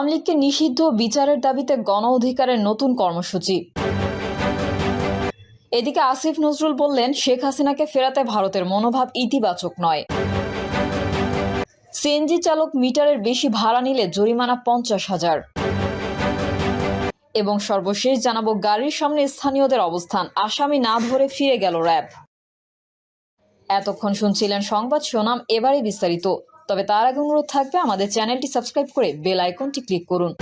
আওয়ামী লীগকে নিষিদ্ধ বিচারের দাবিতে গণ অধিকারের নতুন কর্মসূচি। এদিকে আসিফ নজরুল বললেন, শেখ হাসিনাকে ফেরাতে ভারতের মনোভাব ইতিবাচক নয়। সিএনজি চালক মিটারের বেশি ভাড়া নিলে জরিমানা 50,000। এবং সর্বশেষ জানাবো গাড়ির সামনে স্থানীয়দের অবস্থান, আসামি না ধরে ফিরে গেল র্যাব। এতক্ষণ শুনছিলেন সংবাদ শিরোনাম, এবারে বিস্তারিত। তবে তার আগে অনুরোধ থাকবে আমাদের চ্যানেলটি সাবস্ক্রাইব করে বেল আইকনটি ক্লিক করুন।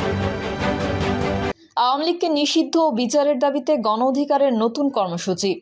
আওয়ামী লীগকে নিষিদ্ধ ও বিচারের দাবিতে গণ অধিকারের নতুন কর্মসূচি।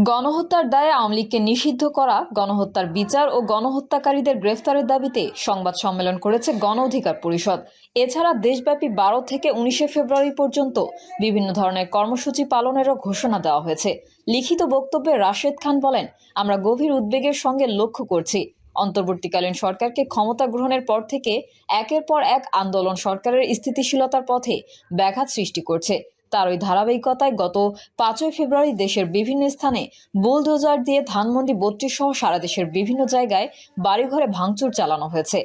গণহত্যার দায়ে আওয়ামী লীগকে নিষিদ্ধ করা, গণহত্যার বিচার ও গণহত্যাকারীদের গ্রেফতারের দাবিতে সংবাদ সম্মেলন করেছে গণ অধিকার পরিষদ। এছাড়া দেশব্যাপী 12 থেকে 19 ফেব্রুয়ারি পর্যন্ত বিভিন্ন ধরনের কর্মসূচি পালনেরও ঘোষণা দেওয়া হয়েছে। লিখিত বক্তব্যে রাশেদ খান বলেন, আমরা গভীর উদ্বেগের সঙ্গে লক্ষ্য করছি অন্তর্বর্তীকালীন সরকারকে ক্ষমতা গ্রহণের পর থেকে একের পর এক আন্দোলন সরকারের স্থিতিশীলতার পথে ব্যাঘাত সৃষ্টি করছে। তার ওই ধারাবাহিকতায় গত 5 ফেব্রুয়ারি দেশের বিভিন্ন স্থানে বুলডোজার দিয়ে ধানমন্ডি 32 সহ সারা দেশের বিভিন্ন জায়গায় বাড়িঘরে ভাঙচুর চালানো হয়েছে।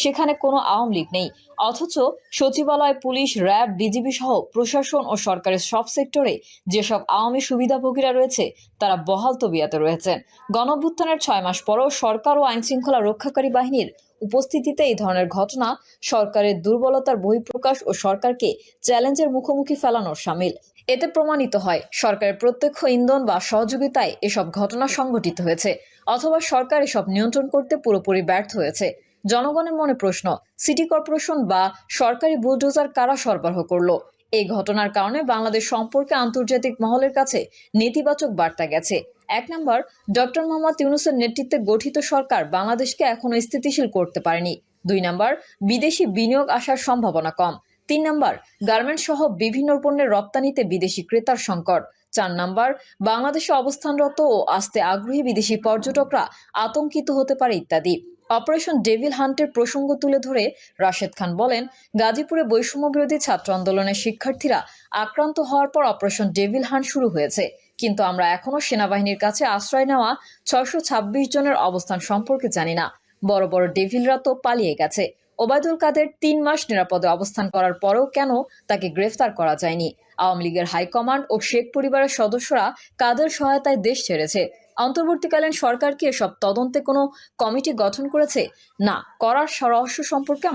সেখানে কোনো আওয়ামী লীগ নেই, অথচ সচিবালয়, পুলিশ, র্যাব, বিজিবি সহ প্রশাসন ও সরকারের সব সেক্টরে যেসব আওয়ামী সুবিধাভোগীরা রয়েছে তারা বহাল তবিয়াতে রয়েছেন। গণঅভ্যুত্থানের 6 মাস পরও সরকার ও আইনশৃঙ্খলা রক্ষাকারী বাহিনীর উপস্থিতিতে এই ধরনের ঘটনা সরকারের দুর্বলতার বহিঃপ্রকাশ ও সরকারকে চ্যালেঞ্জের মুখোমুখি ফেলানোর শামিল। এতে প্রমাণিত হয় সরকারের প্রত্যক্ষ ইন্ধন বা সহযোগিতায় এসব ঘটনা সংঘটিত হয়েছে, অথবা সরকার এসব নিয়ন্ত্রণ করতে পুরোপুরি ব্যর্থ হয়েছে। জনগণের মনে প্রশ্ন, সিটি কর্পোরেশন বা সরকারি বুলডোজার কারা সরবরাহ করলো? এই ঘটনার কারণে বাংলাদেশ সম্পর্কে আন্তর্জাতিক মহলের কাছে নেতিবাচক বার্তা গেছে। 1 নম্বর, ডক্টর মোহাম্মদ ইউনূসের নেতৃত্বে গঠিত সরকার বাংলাদেশকে এখনো স্থিতিশীল করতে পারেনি। 2 নম্বর, বিদেশি বিনিয়োগ আসার সম্ভাবনা কম। 3 নম্বর, গার্মেন্টস সহ বিভিন্ন পণ্যের রপ্তানিতে বিদেশি ক্রেতার সংকট। 4 নম্বর, বাংলাদেশে অবস্থানরত ও আসতে আগ্রহী বিদেশি পর্যটকরা আতঙ্কিত হতে পারে ইত্যাদি। অপারেশন ডেভিল হান্টের প্রসঙ্গ তুলে ধরে রাশেদ খান বলেন, গাজীপুরে বৈষম্য বিরোধী ছাত্র আন্দোলনের শিক্ষার্থীরা আক্রান্ত হওয়ার পর অপারেশন ডেভিল হান্ট শুরু হয়েছে, কিন্তু আমরা এখনো সেনাবাহিনীর কাছে আশ্রয় নেওয়া 626 জনের অবস্থান সম্পর্কে জানি না। বড় বড় ডেভিলরা তো পালিয়ে গেছে। ওবায়দুল কাদের 3 মাস নিরাপদে অবস্থান করার পরেও কেন তাকে গ্রেফতার করা যায়নি? আওয়ামী লীগের হাইকমান্ড ও শেখ পরিবারের সদস্যরা কাদের সহায়তায় দেশ ছেড়েছে? অন্তর্বর্তীকালীন সরকার কি এসব তদন্তে কোনো কমিটি গঠন করেছে? না করার রহস্য সম্পর্কে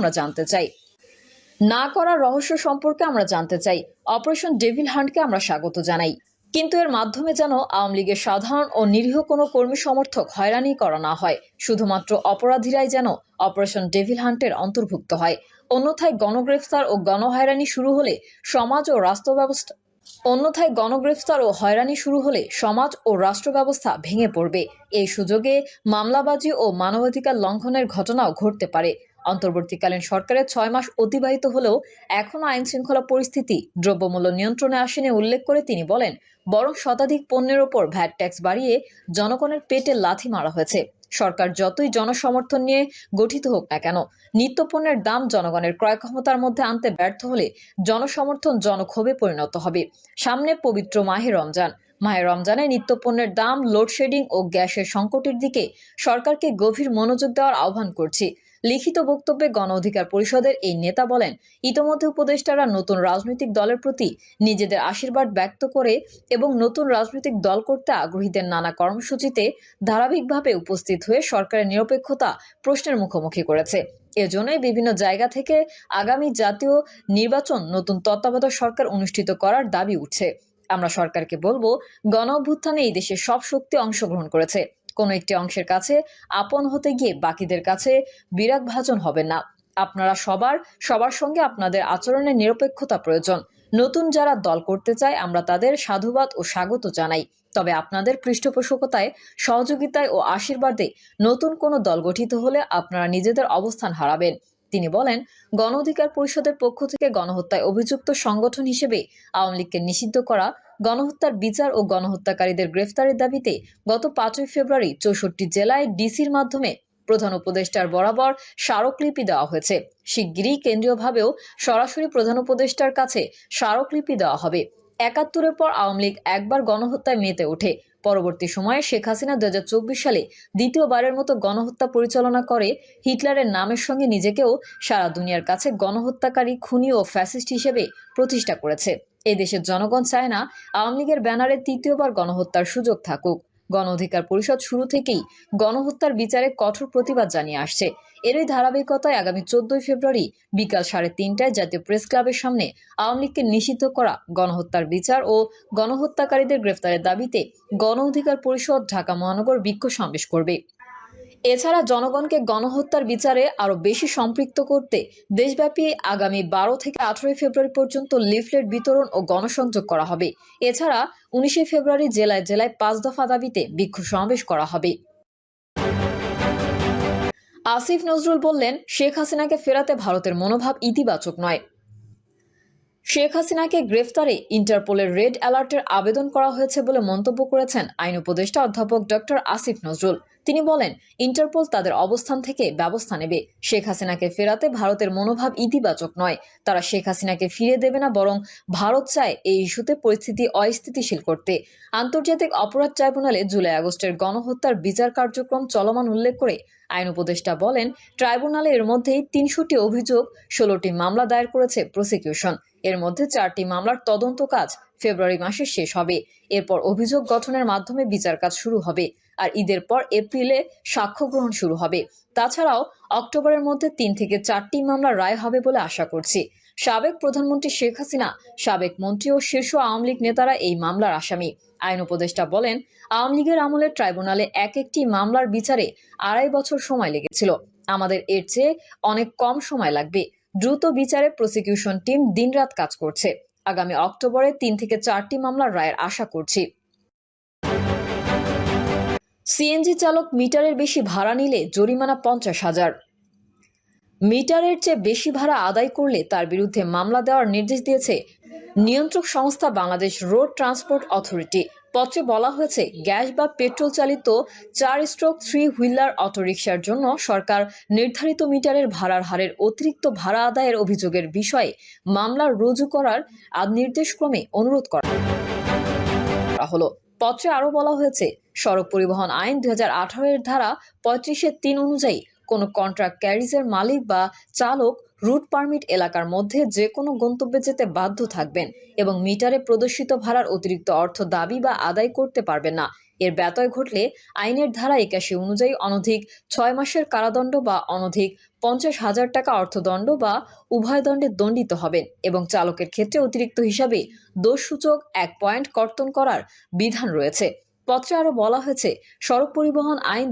আমরা জানতে চাই। অপারেশন ডেভিল হান্টকে আমরা স্বাগত জানাই, কিন্তু এর মাধ্যমে যেন আওয়ামী লীগের সাধারণ ও নিরীহ কোনো কর্মী সমর্থক হয়রানি করা না হয়। শুধুমাত্র অপরাধীরাই যেন অপারেশন ডেভিল হান্টের অন্তর্ভুক্ত হয়। অন্যথায় গণগ্রেফতার ও গণহয়রানি শুরু হলে সমাজ ও রাষ্ট্র ব্যবস্থা ভেঙে পড়বে। এই সুযোগে মামলাবাজি ও মানবাধিকার লঙ্ঘনের ঘটনাও ঘটতে পারে। অন্তর্বর্তীকালীন সরকারের 6 মাস অতিবাহিত হলেও এখনো আইন শৃঙ্খলা পরিস্থিতি দ্রব্যমূল্য নিয়ন্ত্রণে আসেনি উল্লেখ করে তিনি বলেন, বরং শতাধিক পণ্যের ওপর ভ্যাট ট্যাক্স বাড়িয়ে জনগণের পেটে লাথি মারা হয়েছে। সরকার যতই জনসমর্থন নিয়ে গঠিত হোক না কেন, নিত্যপণ্যের দাম জনগণের ক্রয় ক্ষমতার মধ্যে আনতে ব্যর্থ হলে জনসমর্থন জনক্ষোভে পরিণত হবে। সামনে পবিত্র মাহে রমজানে নিত্যপণ্যের দাম, লোডশেডিং ও গ্যাসের সংকটের দিকে সরকারকে গভীর মনোযোগ দেওয়ার আহ্বান করছি। লিখিত বক্তব্যে গণ অধিকার পরিষদের এই নেতা বলেন, ইতোমধ্যে উপদেষ্টারা নতুন রাজনৈতিক দলের প্রতি নিজেদের আশীর্বাদ ব্যক্ত করে এবং নতুন রাজনৈতিক দল করতে আগ্রহীদের নানা কর্মসূচিতে ধারাবাহিকভাবে উপস্থিত হয়ে সরকারের নিরপেক্ষতা প্রশ্নের মুখোমুখি করেছে। এজন্যই বিভিন্ন জায়গা থেকে আগামী জাতীয় নির্বাচন নতুন তত্ত্বাবধায়ক সরকার অনুষ্ঠিত করার দাবি উঠছে। আমরা সরকারকে বলবো, গণ অভ্যুত্থানে এই দেশের সব শক্তি অংশগ্রহণ করেছে। কোনো একটি অংশের কাছে আপন হতে গিয়ে বাকিদের কাছে বিরাগভাজন হবেন না। আপনারা সবার সঙ্গে আপনাদের আচরণের নিরপেক্ষতা প্রয়োজন। নতুন যারা দল করতে চায় আমরা তাদের সাধুবাদ ও স্বাগত জানাই, তবে আপনাদের পৃষ্ঠপোষকতায়, সহযোগিতায় ও আশীর্বাদে নতুন কোনো দল গঠিত হলে আপনারা নিজেদের অবস্থান হারাবেন। তিনি বলেন, গণ অধিকার পরিষদের পক্ষ থেকে গণহত্যায় অভিযুক্ত সংগঠন হিসেবে আওয়ামী লীগকে নিষিদ্ধ করা, গণহত্যার বিচার ও গণহত্যাকারীদের গ্রেফতারের দাবিতে গত 5 ফেব্রুয়ারি 64 জেলায় ডিসির মাধ্যমে প্রধান উপদেষ্টার বরাবর স্মারকলিপি দেওয়া হয়েছে। শিগগিরই কেন্দ্রীয়ভাবেও সরাসরি প্রধান উপদেষ্টার কাছে স্মারকলিপি দেওয়া হবে। 71-এর পর আওয়ামী লীগ একবার গণহত্যায় মেতে ওঠে। পরবর্তী সময়ে শেখ হাসিনা 2024 সালে দ্বিতীয়বারের মতো গণহত্যা পরিচালনা করে হিটলারের নামের সঙ্গে নিজেকেও সারা দুনিয়ার কাছে গণহত্যাকারী, খুনি ও ফ্যাসিস্ট হিসেবে প্রতিষ্ঠা করেছে। এদেশের জনগণ চায় না আওয়ামী লীগের ব্যানারে তৃতীয়বার গণহত্যার সুযোগ থাকুক। গণ অধিকার পরিষদ শুরু থেকেই গণহত্যার বিচারে কঠোর প্রতিবাদ জানিয়ে আসছে। এরই ধারাবাহিকতায় আগামী 14 ফেব্রুয়ারি বিকাল 3:30টায় জাতীয় প্রেস ক্লাবের সামনে আওয়ামী লীগকে নিষিদ্ধ করা, গণহত্যার বিচার ও গণহত্যাকারীদের গ্রেফতারের দাবিতে গণ অধিকার পরিষদ ঢাকা মহানগর বিক্ষোভ সমাবেশ করবে। এছাড়া জনগণকে গণহত্যার বিচারে আরও বেশি সম্পৃক্ত করতে দেশব্যাপী আগামী 12 থেকে 18 ফেব্রুয়ারি পর্যন্ত লিফলেট বিতরণ ও গণসংযোগ করা হবে। এছাড়া 19 ফেব্রুয়ারি জেলায় জেলায় 5 দফা দাবিতে বিক্ষোভ সমাবেশ করা হবে। আসিফ নজরুল বললেন, শেখ হাসিনাকে ফেরাতে ভারতের মনোভাব ইতিবাচক নয়। শেখ হাসিনাকে গ্রেফতারে ইন্টারপোলের রেড অ্যালার্টের আবেদন করা হয়েছে বলে মন্তব্য করেছেন আইন উপদেষ্টা অধ্যাপক ডক্টর আসিফ নজরুল। তিনি বলেন, ইন্টারপোল তাদের অবস্থান থেকে ব্যবস্থা নেবে। শেখ হাসিনাকে ফেরাতে ভারতের মনোভাব ইতিবাচক নয়। তারা শেখ হাসিনাকে ফিরিয়ে দেবে না, বরং ভারত চায় এই ইস্যুতে পরিস্থিতি অস্থিতিশীল করতে। আন্তর্জাতিক অপরাধ ট্রাইব্যুনালে জুলাই-আগস্টের গণহত্যার বিচার কার্যক্রম চলমান উল্লেখ করে আইন উপদেষ্টা বলেন, ট্রাইব্যুনালে এর মধ্যেই 300টি অভিযোগ, 16টি মামলা দায়ের করেছে প্রসিকিউশন। এর মধ্যে 4টি মামলার তদন্ত কাজ ফেব্রুয়ারি মাসে শেষ হবে। এরপর অভিযোগ গঠনের মাধ্যমে বিচার কাজ শুরু হবে। আর ঈদের পর এপ্রিলে সাক্ষ্য গ্রহণ শুরু হবে। তাছাড়াও অক্টোবরের মধ্যে 3 থেকে 4টি মামলার রায় হবে বলে আশা করছি। সাবেক প্রধানমন্ত্রী শেখ হাসিনা, সাবেক মন্ত্রী ও শীর্ষ আওয়ামী লীগ নেতারা এই মামলার আসামি। আইন উপদেষ্টা বলেন, আওয়ামী লীগের আমলে ট্রাইব্যুনালে একটি মামলার বিচারে 2.5 বছর সময় লেগেছিল। আমাদের এর চেয়ে অনেক কম সময় লাগবে। দ্রুত বিচারে প্রসিকিউশন টিম দিনরাত কাজ করছে। আগামী অক্টোবরে 3 থেকে 4টি মামলার রায়ের আশা করছি। সিএনজি চালক মিটারের বেশি ভাড়া নিলে জরিমানা 50,000। মিটারের চেয়ে বেশি ভাড়া আদায় করলে তার বিরুদ্ধে মামলা দেওয়ার নির্দেশ দিয়েছে নিয়ন্ত্রক সংস্থা বাংলাদেশ রোড ট্রান্সপোর্ট অথরিটি। পত্রে বলা হয়েছে, গ্যাস বা পেট্রোল চালিত 4-3 হুইলার অটোরিকশার জন্য সরকার নির্ধারিত মিটারের ভাড়ার হারের অতিরিক্ত ভাড়া আদায়ের অভিযোগের বিষয়ে মামলা রুজু করার নির্দেশক্রমে অনুরোধ করা হলো। পত্রে আরও বলা হয়েছে, সড়ক পরিবহন আইন 2018 এর ধারা 35-3 অনুযায়ী কোনো কন্ট্রাক্ট ক্যারিজের মালিক বা চালক রুট পারমিট এলাকার মধ্যে যে কোনো গন্তব্যে যেতে বাধ্য থাকবেন এবং মিটারে প্রদর্শিত ভাড়ার অতিরিক্ত অর্থ দাবি বা আদায় করতে পারবেন না। এর ব্যত্যয় ঘটলে আইনের ধারা 81 অনুযায়ী অনধিক 6 মাসের কারাদণ্ড বা অনধিক 50,000 টাকা অর্থদণ্ড বা উভয় দণ্ডে দণ্ডিত হবেন এবং চালকের ক্ষেত্রে অতিরিক্ত হিসাবে দোষসূচক 1 পয়েন্ট কর্তন করার বিধান রয়েছে। পত্রে আরও বলা হয়েছে, সড়ক পরিবহন আইন